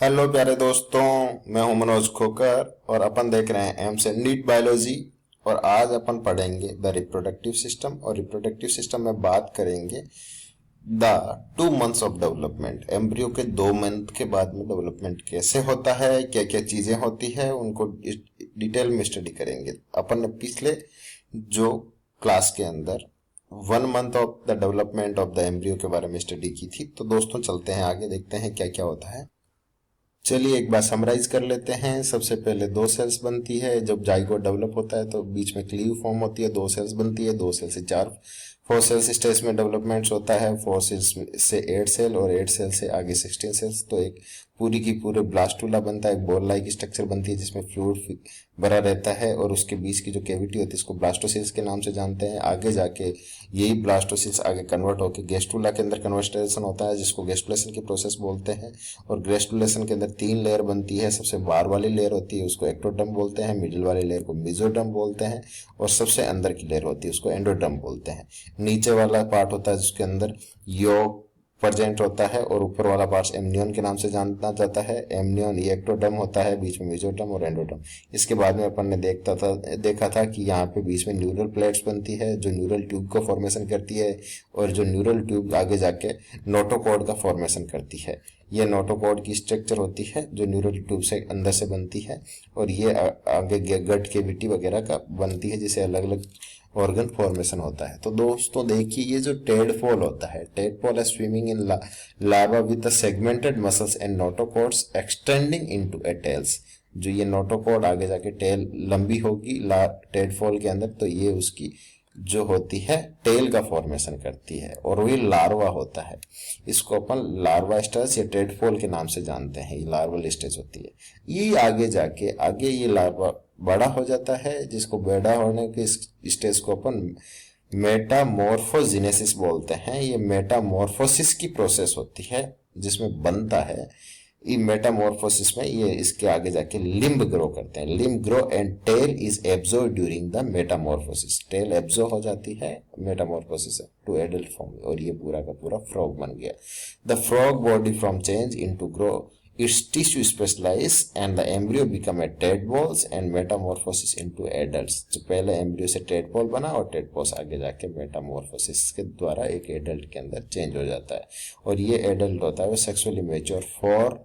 Hello प्यारे दोस्तों। मैं हूं मनोज खोकर और अपन देख रहे हैं एम से नीट बायोलॉजी। और आज अपन पढ़ेंगे द रिप्रोडक्टिव सिस्टम। और रिप्रोडक्टिव सिस्टम में बात करेंगे the 2 months of development. Embryo के 2 मंथ के बाद में डेवलपमेंट कैसे होता है, क्या क्या चीजें होती है, उनको डिटेल में स्टडी करेंगे। अपन ने पिछले जो क्लास के अंदर 1 month of the development of the embryo के बारे में स्टडी की थी। तो दोस्तों चलते हैं आगे, देखते हैं क्या क्या होता है। चलिए एक बार समराइज कर लेते हैं। सबसे पहले 2 सेल्स बनती है। जब जाइगोट डेवलप होता है तो बीच में क्लीव फॉर्म होती है, 2 सेल्स बनती है। 2 सेल से 4 सेल्स में डेवलपमेंट होता है। 4 सेल्स से 8 सेल और 8 सेल से आगे 16 सेल्स। तो एक पूरी की पूरे ब्लास्टूला बनता है, एक बॉल लाइक स्ट्रक्चर बनती है जिसमें फ्लूइड भरा रहता है और उसके बीच की जो कैविटी होती है इसको ब्लास्टोसिल्स के नाम से जानते हैं। आगे जाके यही ब्लास्टोसिल्स आगे कन्वर्ट होकर गेस्टुला के अंदर कन्वर्टेशन होता है जिसको गेस्टुलेशन की प्रोसेस बोलते हैं। और गेस्टुलेशन के अंदर 3 लेयर बनती है। सबसे बाहर वाली लेयर होती है उसको एक्टोडर्म बोलते हैं, मिडिल वाली लेयर को मेसोडर्म बोलते हैं और सबसे अंदर की लेयर होती है उसको एंडोडर्म बोलते हैं। नीचे वाला पार्ट होता है जिसके अंदर योग प्रेजेंट होता है और ऊपर वाला पार्ट एमनियन के नाम से जाना जाता है। एमनियन ये एक्टोडर्म होता है, बीच में मेसोडर्म और एंडोडर्म। इसके बाद में अपन ने देखा था कि यहाँ पे बीच में न्यूरल प्लेट्स बनती है जो न्यूरल ट्यूब को फॉर्मेशन करती है और जो न्यूरल ट्यूब आगे जाके नोटोकॉर्ड का फॉर्मेशन करती है। ये नोटोकॉर्ड की स्ट्रक्चर होती है जो न्यूरल ट्यूब से अंदर से बनती है और ये आगे गट केविटी वगैरह का बनती है जिसे अलग अलग ऑर्गन फॉर्मेशन होता है। तो दोस्तों देखिए ये जो टेडपोल होता है, टेडपोल है swimming in larva with segmented muscles and notochords extending into a tails. जो ये नोटोकॉर्ड आगे जाके टेल लंबी होगी टेडफॉल के अंदर, तो ये उसकी जो होती है टेल का फॉर्मेशन करती है और वही लार्वा होता है। इसको अपन लार्वा स्टेज या टेडफॉल के नाम से जानते हैं। ये लार्वल स्टेज होती है। ये आगे जाके आगे ये लार्वा बड़ा हो जाता है जिसको बड़ा होने के स्टेज को अपन मेटामॉर्फोजेनेसिस बोलते हैं। ये मेटामॉर्फोसिस की प्रोसेस होती है जिसमें बनता है। ये मेटामॉर्फोसिस में ये इसके आगे जाके लिम्ब ग्रो करते हैं। Limb grow and tail is absorb during the metamorphosis. Tail absorb हो जाती है मेटामॉर्फोसिस टू एडल्ट फॉर्म और ये पूरा का पूरा फ्रॉग बन गया। The frog body from change into grow its tissue specialize and the embryo become a tadpoles and metamorphosis into adults। तो पहले एम्ब्रियो से टेडपोल बना और टेडपोल से आगे जाके मेटामॉर्फोसिस के द्वारा एक एडल्ट के अंदर चेंज हो जाता है। और ये एडल्ट होता है वो sexually mature four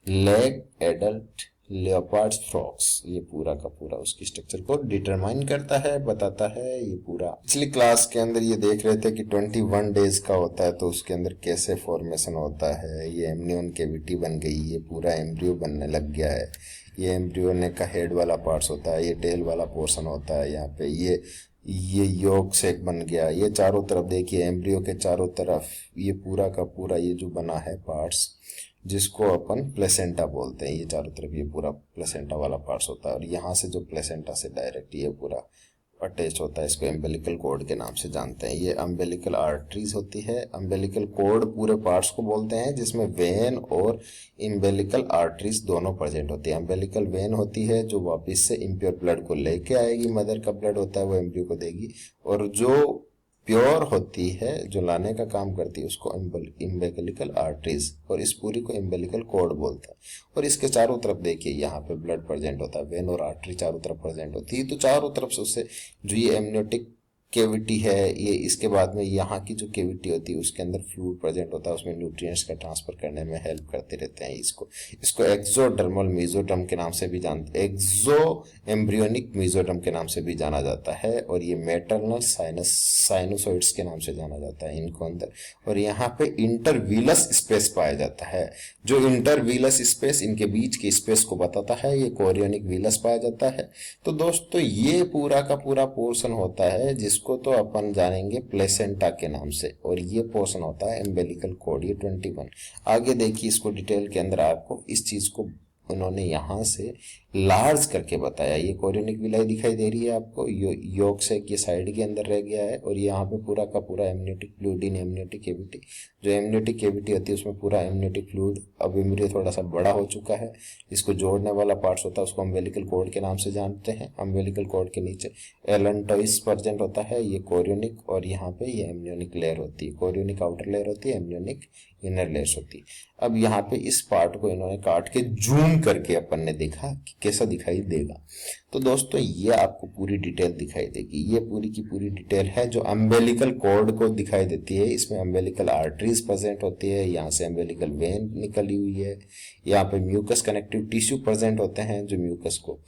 leg adult leopards frogs. ये पूरा का पूरा उसकी स्ट्रक्चर को डिटरमाइन करता है, बताता है ये पूरा। पिछली क्लास के अंदर ये देख रहे थे कि 21 डेज का होता है तो उसके अंदर कैसे फॉर्मेशन होता है। ये एमनियन कैविटी बन गई, ये पूरा एम्ब्रियो बनने लग गया है। ये एम्ब्रियो ने का हेड वाला पार्ट्स होता है, ये टेल वाला पोर्शन होता है। यहाँ पे ये योग सेक बन गया। ये चारों तरफ देखिए एम्ब्रियो के चारों तरफ ये पूरा का पूरा ये जो बना है पार्ट्स जिसको अपन प्लेसेंटा बोलते हैं। ये चारों तरफ ये पूरा प्लेसेंटा वाला पार्ट्स होता है और यहाँ से जो प्लेसेंटा से डायरेक्ट ये पूरा अटैच होता है इसको अम्बिलिकल कॉर्ड के नाम से जानते हैं। ये अम्बिलिकल आर्टरीज होती है। अम्बिलिकल कॉर्ड पूरे पार्ट्स को बोलते हैं जिसमें वेन और अम्बिलिकल आर्टरीज दोनों प्रेजेंट होती है। अम्बिलिकल वेन होती है जो वापस से इम्प्योर ब्लड को लेके आएगी, मदर का ब्लड होता है वो एम्ब्रियो को देगी। और जो प्योर होती है जो लाने का काम करती है उसको इम्बेलिकल आर्टरीज और इस पूरी को इम्बेलिकल कॉर्ड बोलते हैं। और इसके चारों तरफ देखिए यहाँ पे ब्लड प्रेजेंट होता है, वेन और आर्टरी चारों तरफ प्रेजेंट होती है। तो चारों तरफ से उससे जो ये एमनियोटिक केविटी है ये इसके बाद में यहाँ की जो केविटी होती है उसके अंदर फ्लूइड प्रेजेंट होता है, उसमें न्यूट्रिएंट्स का ट्रांसफर करने में हेल्प करते रहते हैं। इसको एक्सोडर्मल मेसोडर्म के नाम से भी जानते, एक्सो एम्ब्रियोनिक मेसोडर्म के नाम से भी जाना जाता है। और ये मेटरनल साइनोसॉइड्स के नाम से जाना जाता है इनको अंदर। और यहाँ पे इंटरवीलस स्पेस पाया जाता है। जो इंटरवीलस स्पेस इनके बीच के स्पेस को बताता है ये कोरियोनिक वीलस पाया जाता है। तो दोस्तों ये पूरा का पूरा पोर्शन होता है जिसको तो अपन जानेंगे प्लेसेंटा के नाम से और ये पोर्शन होता है एम्बिलिकल कॉर्ड। ये 21 आगे देखिए इसको डिटेल के अंदर आपको इस चीज को उन्होंने यहाँ से लार्ज करके बताया। ये कोरियोनिक विलाई दिखाई दे रही है आपको, योग से ये साइड के अंदर रह गया है, और यहाँ पे पूरा का पूरा amniotic fluid in amniotic cavity, जो एमनियोटिक कैविटी होती है उसमें पूरा एमनियोटिक फ्लूइड, अब एम्ब्रियो थोड़ा सा बड़ा हो चुका है, इसको जोड़ने वाला पार्ट्स होता है उसको अम्बिलिकल कॉर्ड के नाम से जानते हैं। अम्बिलिकल कॉर्ड के नीचे एलेंटोइस प्रेजेंट होता है, ये कोरियोनिक, और यहाँ पे ये एमनियोनिक लेयर होती है। कोरियोनिक आउटर लेयर होती है, एमनियोनिक इनर लेयर्स होती है। अब यहाँ पे इस पार्ट को इन्होंने काट के जूम करके अपन ने देखा कि कैसा दिखाई देगा। तो दोस्तों ये आपको पूरी डिटेल दिखाई देगी, ये पूरी की पूरी डिटेल है जो अम्बिलिकल कॉर्ड को दिखाई देती है। इसमें अम्बिलिकल आर्टरीज प्रेजेंट होती है, यहाँ से अम्बिलिकल वेन निकली हुई है, यहाँ पे म्यूकस कनेक्टिव टिश्यू प्रेजेंट होते हैं जो म्यूकस को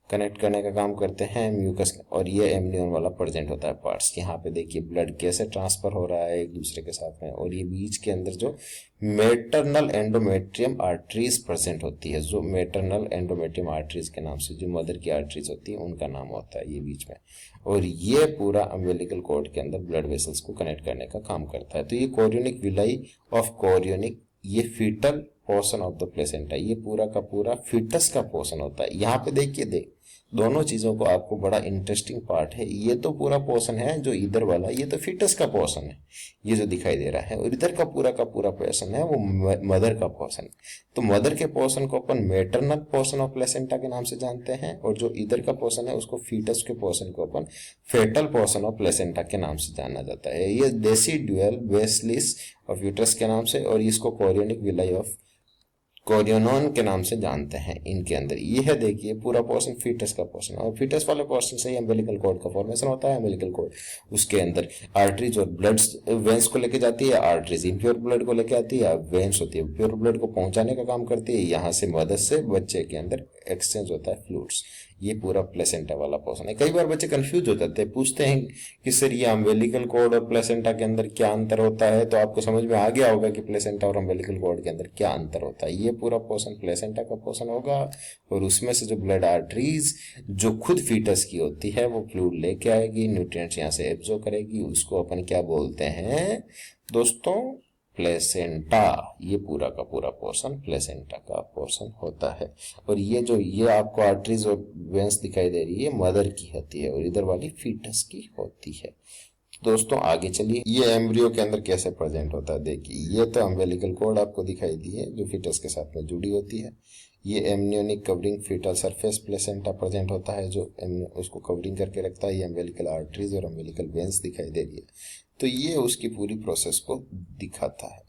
कनेक्ट करने का काम करते हैं, म्यूकस, और ये एमनियन वाला प्रेजेंट होता है पार्ट्स। यहाँ पे देखिए ब्लड कैसे ट्रांसफर हो रहा है एक दूसरे के साथ में, और ये बीच के अंदर जो मेटरनल एंडोमेट्रियम आर्टरीज प्रेजेंट होती है, जो मेटरनल एंडोमेट्रियम आर्टरीज के नाम से, जो मदर की आर्टरीज होती है उनका नाम होता है ये बीच में, और ये पूरा अम्बिलिकल कॉर्ड के अंदर ब्लड वेसल्स को कनेक्ट करने का काम करता है। तो ये कोरियोनिक विलाई ऑफ कोरियोनिक, ये fetal portion of the placenta, ये पूरा का पूरा फीटस का पोर्शन होता है। यहाँ पे देखिए दोनों चीजों को आपको बड़ा इंटरेस्टिंग पार्ट है, ये तो पूरा पोर्शन है जो इधर वाला, ये तो फीटस का पोर्शन है ये जो दिखाई दे रहा है, और इधर का पूरा पोर्शन है वो मदर का पोर्शन है। तो मदर के पोर्शन को अपन मेटरनल पोर्शन ऑफ प्लेसेंटा के नाम से जानते हैं, और जो इधर का पोर्शन है उसको फीटस के पोर्शन को अपन फेटल पोर्शन ऑफ प्लेसेंटा के नाम से जाना जाता है। ये डेसिडुअल बेसिलिस ऑफ यूट्रस के नाम से, और इसको कोरियोनिक विलाई ऑफ कोरियोनॉन के नाम से जानते हैं। इनके अंदर ये है देखिए पूरा पोर्शन फीटस का पोर्शन, और फीटस वाले पोर्शन से ही अम्बिलिकल कॉर्ड का फॉर्मेशन होता है। अम्बिलिकल कॉर्ड उसके अंदर आर्टरीज और ब्लड वेन्स को लेके जाती है, आर्टरीज इम्प्योर ब्लड को लेके आती है, वेन्स होती है प्योर ब्लड को पहुंचाने का काम करती है। यहाँ से मदर से बच्चे के अंदर एक्सचेंज होता है फ्लूइड्स। ये पूरा प्लेसेंटा वाला पोर्शन है। कई बार बच्चे कंफ्यूज हो जाते हैं, पूछते हैं कि सर ये अम्बिलिकल कॉर्ड और प्लेसेंटा के अंदर क्या अंतर होता है, तो आपको समझ में आ गया होगा कि प्लेसेंटा और अम्बिलिकल कॉर्ड के अंदर क्या अंतर होता है। ये पूरा पोर्शन प्लेसेंटा का पोर्शन होगा, और उसमें से जो ब्लड आर्टरीज जो खुद फीटस की होती है वो फ्लूइड लेके आएगी, न्यूट्रिएंट्स यहाँ से एब्जॉर्ब करेगी, उसको अपन क्या बोलते हैं दोस्तों, प्लेसेंटा। ये पूरा का पूरा पोर्शन प्लेसेंटा का पोर्शन होता है। और ये आपको आर्टरीज और वेन्स दिखाई दे रही है मदर की होती है, और इधर वाली फीटस की होती है। दोस्तों आगे चलिए, ये एम्ब्रियो के अंदर कैसे प्रेजेंट होता है। देखिए ये तो अम्बिलिकल कॉर्ड आपको दिखाई दी है जो फीटस के साथ में जुड़ी होती है। ये amnionic covering fetal surface placenta present होता है जो उसको कवरिंग करके रखता है। ये अम्बिलिकल आर्टरीज और अम्बिलिकल वेन्स दिखाई दे रही है। तो ये उसकी पूरी प्रोसेस को दिखाता है,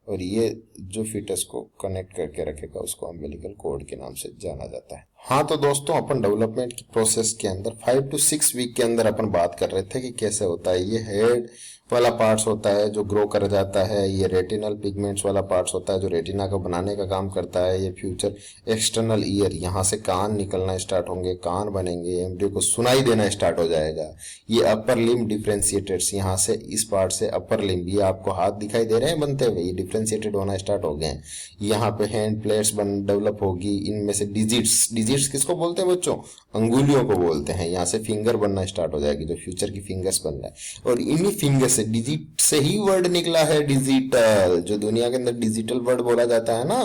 और ये जो फीटस को कनेक्ट करके रखेगा उसको अम्बिलिकल कॉर्ड के नाम से जाना जाता है। हाँ तो दोस्तों अपन डेवलपमेंट की प्रोसेस के अंदर 5 to 6 वीक के अंदर अपन बात कर रहे थे कि कैसे होता है। ये हेड वाला पार्ट्स होता है जो ग्रो कर जाता है, ये रेटिनल पिगमेंट्स वाला पार्ट्स होता है जो रेटिना को बनाने का काम करता है। ये फ्यूचर एक्सटर्नल ईयर, यहाँ से कान निकलना स्टार्ट होंगे, कान बनेंगे, एम्ब्रियो को सुनाई देना स्टार्ट हो जाएगा। ये अपर लिम्ब डिफ्रेंशिएटेड्स, यहाँ से इस पार्ट से अपर लिम्ब, ये आपको हाथ दिखाई दे रहे हैं बनते हुए, ये डिफ्रेंशिएटेड होना स्टार्ट हो गए। यहाँ पे हैंड प्लेट्स डेवलप होगी, इनमें से डिजिट्स किसको बोलते हैं बच्चों, अंगुलियों को बोलते हैं। यहाँ से फिंगर बनना स्टार्ट हो जाएगी जो फ्यूचर की फिंगर्स बन रहा है, और इन्हीं फिंगर्स डिजिट से ही वर्ड निकला है डिजिटल। जो दुनिया के अंदर डिजिटल वर्ड बोला जाता है ना,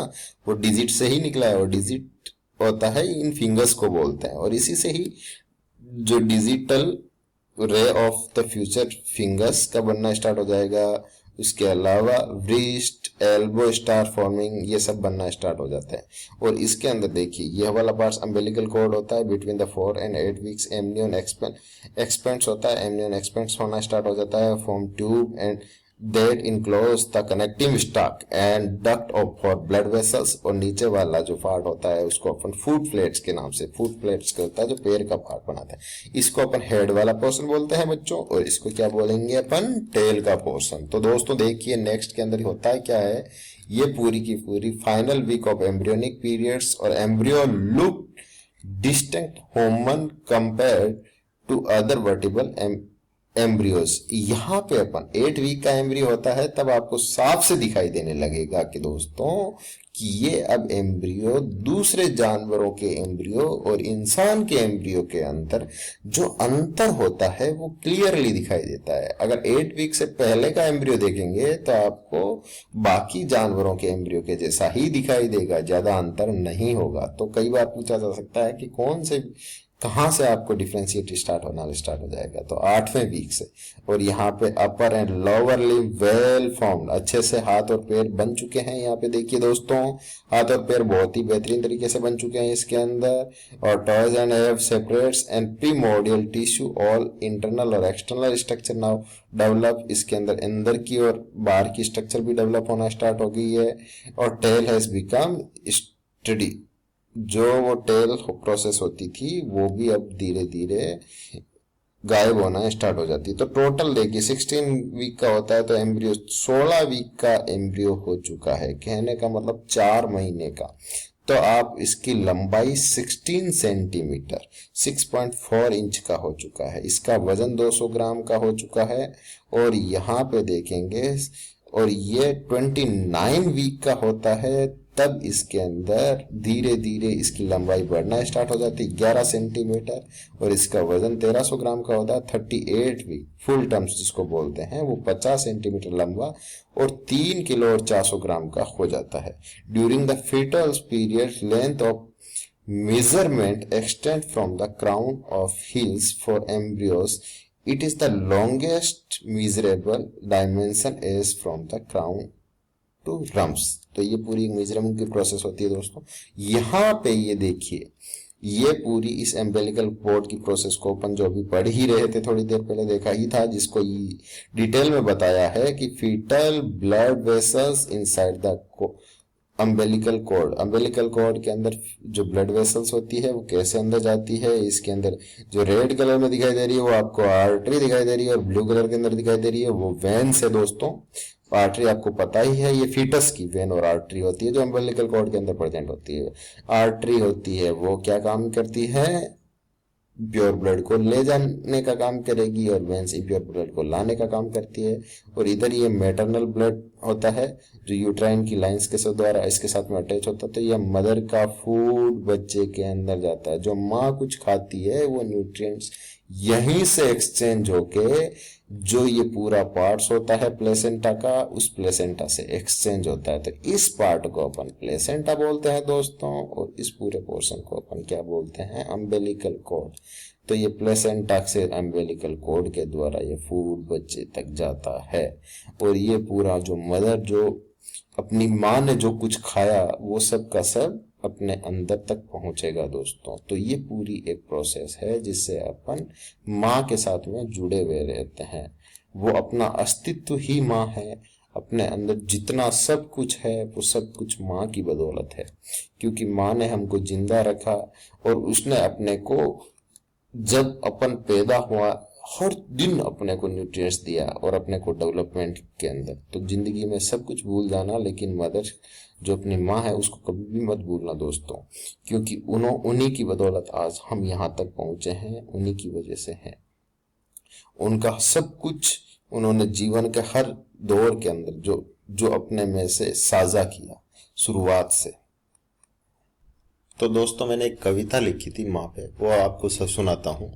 वो डिजिट से ही निकला है, और डिजिट होता है इन फिंगर्स को बोलते हैं। और इसी से ही जो digital ray of the future fingers का बनना स्टार्ट हो जाएगा। उसके अलावा व्रिस्ट, एल्बो स्टार फॉर्मिंग, ये सब बनना स्टार्ट हो जाता है। और इसके अंदर देखिए यह वाला पार्ट अम्बिलिकल कॉर्ड होता है। Between the 4 and 8 weeks amnion expends होता है, एमनियन एक्सपेंड्स होना स्टार्ट हो जाता है। Form tube and that enclose the connecting stalk and duct of for blood vessels। और नीचे वाला जो पार्ट होता है उसको अपन फुट प्लेट्स के नाम से, फुट प्लेट्स के होता है जो पैर का पार्ट बनाता है, इसको अपन हेड वाला पोर्शन बोलते हैं बच्चों, और इसको क्या बोलेंगे अपन, टेल का पोर्शन। तो दोस्तों देखिए नेक्स्ट के अंदर होता है क्या है, ये पूरी की पूरी final week of embryonic periods, और embryo look distinct human compared to other vertebrate embryos, यहाँ पे अपन 8 वीक का एम्ब्रियो होता है तब आपको साफ से दिखाई देने लगेगा कि दोस्तों कि ये अब एम्ब्रियो दूसरे जानवरों के एम्ब्रियो और इंसान के एम्ब्रियो के अंदर जो अंतर होता है वो क्लियरली दिखाई देता है। अगर 8 वीक से पहले का एम्ब्रियो देखेंगे तो आपको बाकी जानवरों के एम्ब्रियो के जैसा ही दिखाई देगा, ज्यादा अंतर नहीं होगा। तो कई बार पूछा जा सकता है कि कौन से कहाँ से आपको डिफ्रेंशिएट स्टार्ट हो जाएगा, तो 8वें वीक से। और यहाँ पे upper and lower limb well formed, अच्छे से हाथ और पैर बन चुके हैं। यहाँ पे देखिए दोस्तों, हाथ और पैर बहुत ही बेहतरीन तरीके से बन चुके हैं इसके अंदर। और toys and have separates and primordial tissue all internal और एक्सटर्नल स्ट्रक्चर नाउ डेवलप, इसके अंदर अंदर की और बाहर की स्ट्रक्चर भी डेवलप होना स्टार्ट हो गई है। और टेल हैज बिकम स्टडी, जो वो टेल प्रोसेस होती थी वो भी अब धीरे धीरे गायब होना स्टार्ट हो जाती है। तो टोटल देखिए 16 वीक का होता है तो एम्ब्रियो 16 वीक का एम्ब्रियो हो चुका है, कहने का मतलब 4 महीने का। तो आप इसकी लंबाई 16 सेंटीमीटर 6.4 इंच का हो चुका है, इसका वजन 200 ग्राम का हो चुका है। और यहाँ पे देखेंगे, और ये 29 वीक का होता है तब इसके अंदर धीरे धीरे इसकी लंबाई बढ़ना स्टार्ट हो जाती है 11 सेंटीमीटर, और इसका वजन 1300 ग्राम का होता है। 38 वीक फुल टर्म्स जिसको बोलते हैं वो 50 सेंटीमीटर लंबा और 3 किलो और 400 ग्राम का हो जाता है। During the fetal period length of measurement extend from the crown of heels for embryos. It is the longest measurable dimension is from the crown to rumps. तो ये पूरी मेजरमेंट की प्रोसेस होती है दोस्तों। यहाँ पे ये देखिए, ये पूरी इस एम्बेलिकल कॉर्ड की प्रोसेस को अपन जो भी पढ़ ही रहे थे, थोड़ी देर पहले देखा ही था, जिसको डिटेल में बताया है कि fetal blood vessels inside the umbilical cord के अंदर जो ब्लड वेसल्स होती है वो कैसे अंदर जाती है। इसके अंदर जो रेड कलर में दिखाई दे रही है वो आपको आर्टरी दिखाई दे रही है, और ब्लू कलर के अंदर दिखाई दे रही है वो वेन्स है दोस्तों। आर्टरी आपको पता ही है, ये फीटस की वेन और आर्टरी होती है जो अम्बेलिकल कॉर्ड के अंदर प्रेजेंट होती है। आर्टरी होती है वो क्या काम करती है, प्योर ब्लड को ले जाने का काम करेगी, और वेंस इम्प्योर ब्लड को लाने का काम करती है। और इधर ये मैटरनल ब्लड होता है जो यूट्राइन की लाइंस के द्वारा इसके साथ में अटैच होता है। तो यह मदर का फूड बच्चे के अंदर जाता है, जो माँ कुछ खाती है वो न्यूट्रिएंट्स यहीं से एक्सचेंज होके जो ये पूरा पार्ट्स होता है प्लेसेंटा का, उस प्लेसेंटा से एक्सचेंज होता है। तो इस पार्ट को अपन प्लेसेंटा बोलते हैं दोस्तों, और इस पूरे पोर्शन को अपन क्या बोलते हैं, अम्बेलिकल कॉर्ड। तो ये प्लेसेंटा से अम्बेलिकल कॉर्ड के द्वारा ये फूड बच्चे तक जाता है, और ये पूरा जो मदर जो अपनी माँ ने जो कुछ खाया वो सब का सब अपने अंदर तक पहुंचेगा दोस्तों। तो ये पूरी एक प्रोसेस है जिससे अपन माँ के साथ में जुड़े हुए रहते हैं। वो अपना अस्तित्व ही माँ है, अपने अंदर जितना सब कुछ है वो सब कुछ माँ की बदौलत है, क्योंकि माँ ने हमको जिंदा रखा और उसने अपने को जब अपन पैदा हुआ हर दिन अपने को न्यूट्रिएंट्स दिया और अपने को डेवलपमेंट के अंदर। तो जिंदगी में सब कुछ भूल जाना, लेकिन मदर जो अपनी माँ है उसको कभी भी मत भूलना दोस्तों, क्योंकि उन्हीं की बदौलत आज हम यहाँ तक पहुंचे हैं, उन्हीं की वजह से है। उनका सब कुछ उन्होंने जीवन के हर दौर के अंदर जो अपने में से साझा किया शुरुआत से। तो दोस्तों मैंने एक कविता लिखी थी माँ पे, वो आपको सुनाता हूँ।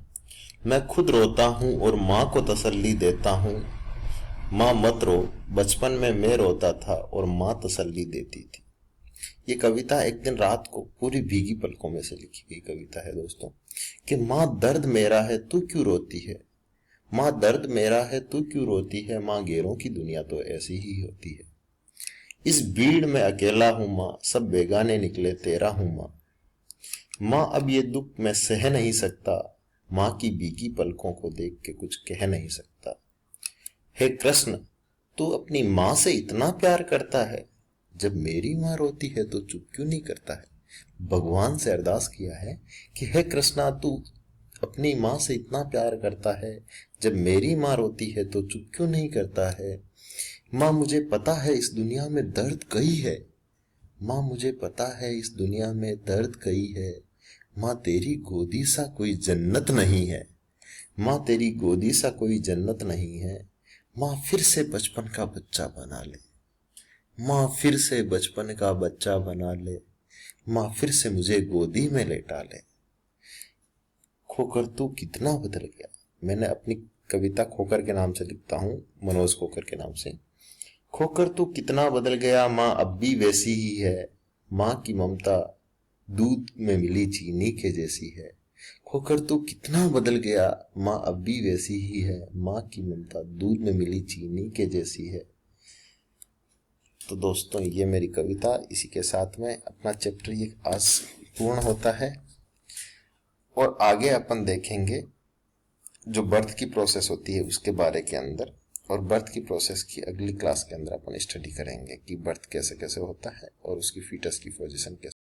मैं खुद रोता हूँ और माँ को तसल्ली देता हूँ, माँ मत रो, बचपन में मैं रोता था और माँ तसल्ली देती थी। ये कविता एक दिन रात को पूरी भीगी पलकों में से लिखी गई कविता है दोस्तों, कि माँ दर्द मेरा है तू क्यों रोती है, माँ दर्द मेरा है तू क्यों रोती है, माँ गैरों की दुनिया तो ऐसी ही होती है। इस भीड़ में अकेला हूँ माँ, सब बेगाने निकले तेरा हूँ माँ, माँ अब ये दुख मैं सह नहीं सकता, माँ की भीगी पलकों को देख के कुछ कह नहीं सकता। हे कृष्ण तू अपनी माँ से इतना प्यार करता है, जब मेरी माँ रोती है तो चुप क्यों नहीं करता है। भगवान से अरदास किया है कि हे कृष्णा तू अपनी माँ से इतना प्यार करता है, जब मेरी माँ रोती है तो चुप क्यों नहीं करता है। माँ मुझे पता है इस दुनिया में दर्द कई है, माँ मुझे पता है इस दुनिया में दर्द कई है, माँ तेरी गोदी सा कोई जन्नत नहीं है, माँ तेरी गोदी सा कोई जन्नत नहीं है, माँ फिर से बचपन का बच्चा बना ले, माँ फिर से बचपन का बच्चा बना ले, माँ फिर से मुझे गोदी में लेटा ले। खोकर तू कितना बदल गया। मैंने अपनी कविता खोकर के नाम से लिखता हूँ, मनोज खोकर के नाम से। खोकर तू कितना बदल गया, माँ अब भी वैसी ही है, माँ की ममता दूध में मिली चीनी के जैसी है। खोकर तू कितना बदल गया, माँ अब भी वैसी ही है, माँ की ममता दूध में मिली चीनी के जैसी है। तो दोस्तों, ये मेरी कविता, इसी के साथ में अपना चैप्टर ये आज पूर्ण होता है। और आगे अपन देखेंगे जो बर्थ की प्रोसेस होती है उसके बारे के अंदर, और बर्थ की प्रोसेस की अगली क्लास के अंदर अपन स्टडी करेंगे कि बर्थ कैसे कैसे होता है और उसकी फीटस की पोजीशन कैसे